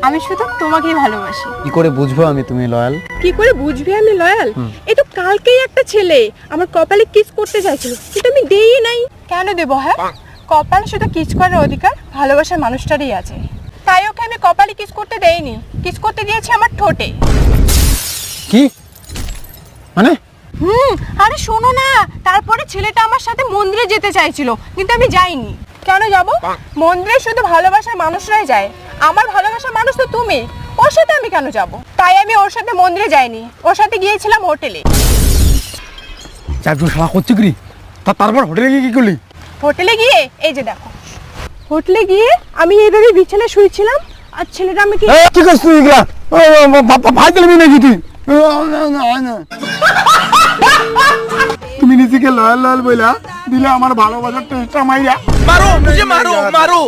আমি শুধু তোমাকেই ভালোবাসি। কি করে বুঝবো আমি তুমি লয়াল? কি করে বুঝবি আমি লয়াল? এই তো কালকেই একটা ছেলে আমার কপালে কিস করতে চাইছিল, কিন্তু আমি দেই নাই। কেন দেবো? হ্যাঁ, কপালে শুধু কিস করার অধিকার ভালোবাসার মানুষটারই আছে, তাই ওকে আমি কপালে কিস করতে দেইনি, কিস করতে দিয়েছি আমার ঠোঁটে। কি মানে? আরে শোনো না, তারপরে ছেলেটা আমার সাথে মন্দিরে যেতে চাইছিল, কিন্তু আমি যাইনি। কেন যাব? মন্দিরে শুধু ভালোবাসার মানুষরাই যায়, আমার ভালোবাসার মানুষ তো তুমি, ওর সাথে আমি কেন যাব? তাই আমি ওর সাথে মন্দিরে যাইনি, ওর সাথে গিয়েছিলাম হোটেলে। চারজন শালা করছে কি? তারপর হোটেলে গিয়ে কি করলি? হোটেলে গিয়ে এই যে দেখো, হোটেলে গিয়ে আমি এইভাবে বিছানায় শুয়েছিলাম, আর ছেলেটা আমাকে কি করছিস তুই এগুলা? ভাই দিলবি নাকি তুই? তুমি নিজেকে লয়াল লয়াল বইলা দিলে আমার ভালোবাসার টেস্টটা মাইরা। मारो मुझे मारो मारो